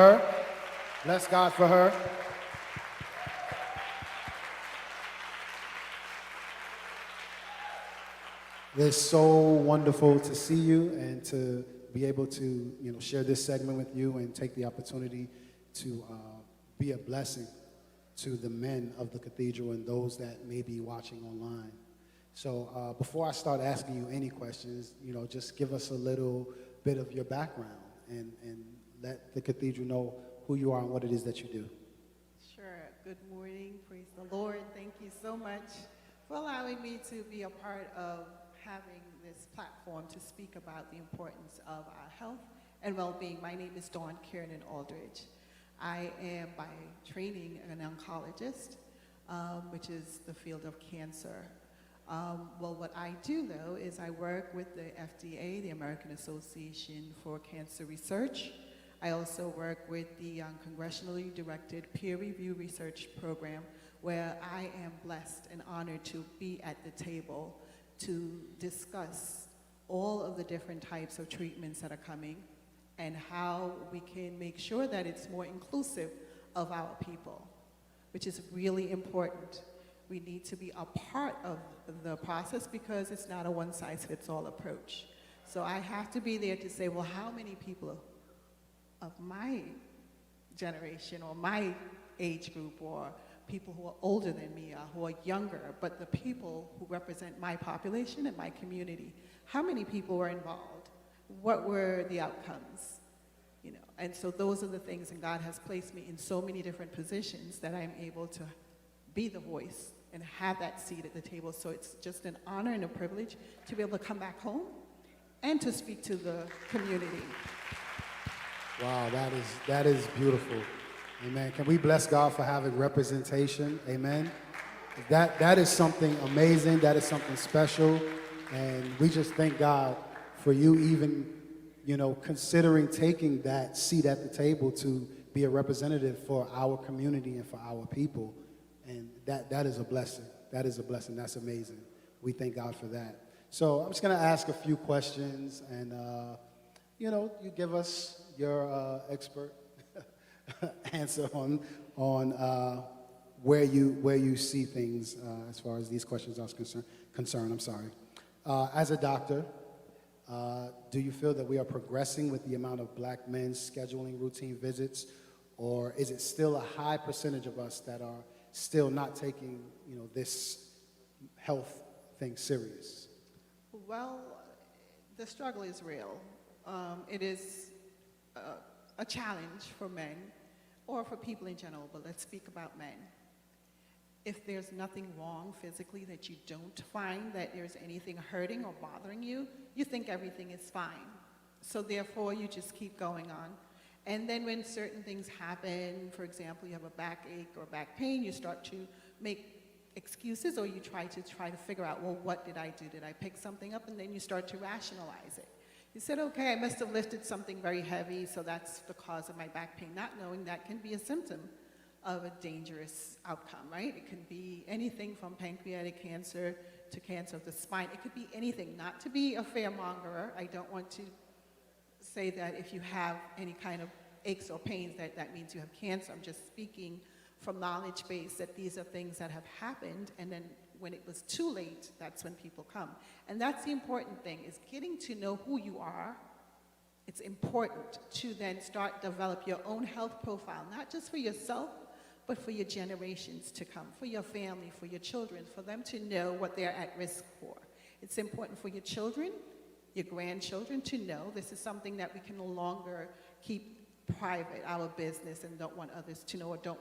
her. Bless God for her. It's so wonderful to see you and to be able to, share this segment with you and take the opportunity to be a blessing to the men of the cathedral and those that may be watching online. So before I start asking you any questions, just give us a little bit of your background and let the cathedral know who you are and what it is that you do. Sure. Good morning. Praise the Lord. Thank you so much for allowing me to be a part of having this platform to speak about the importance of our health and well-being. My name is Dawn Kiernan Aldrich. I am by training an oncologist, which is the field of cancer. Well, what I do, though, is I work with the FDA, the American Association for Cancer Research. I also work with the congressionally directed peer review research program, where I am blessed and honored to be at the table to discuss all of the different types of treatments that are coming and how we can make sure that it's more inclusive of our people, which is really important. We need to be a part of the process because it's not a one-size-fits-all approach. So I have to be there to say, well, how many people of my generation or my age group or people who are older than me or who are younger, but the people who represent my population and my community, how many people were involved? What were the outcomes? And so those are the things, and God has placed me in so many different positions that I'm able to be the voice and have that seat at the table. So it's just an honor and a privilege to be able to come back home and to speak to the community. Wow, that is beautiful. Amen. Can we bless God for having representation? Amen. That is something amazing. That is something special. And we just thank God for you even, considering taking that seat at the table to be a representative for our community and for our people. And that is a blessing. That is a blessing. That's amazing. We thank God for that. So I'm just going to ask a few questions, and, you give us your expert answer on where you see things as far as these questions are concerned. I'm sorry. As a doctor, do you feel that we are progressing with the amount of black men scheduling routine visits, or is it still a high percentage of us that are still not taking this health thing serious? Well, the struggle is real. It is a challenge for men or for people in general, but let's speak about men. If there's nothing wrong physically that you don't find that there's anything hurting or bothering you, you think everything is fine. So therefore, you just keep going on. And then when certain things happen, for example, you have a backache or back pain, you start to make excuses, or you try to figure out, well, what did I do? Did I pick something up? And then you start to rationalize it. You said, okay, I must have lifted something very heavy, so that's the cause of my back pain, not knowing that can be a symptom of a dangerous outcome, right? It can be anything from pancreatic cancer to cancer of the spine. It could be anything. Not to be a fearmongerer. I don't want to say that if you have any kind of aches or pains that means you have cancer. I'm just speaking from knowledge base that these are things that have happened, and then when it was too late, that's when people come. And that's the important thing, is getting to know who you are. It's important to then start develop your own health profile, not just for yourself, but for your generations to come, for your family, for your children, for them to know what they're at risk for. It's important for your children, your grandchildren to know this is something that we can no longer keep private, our business, and don't want others to know, or don't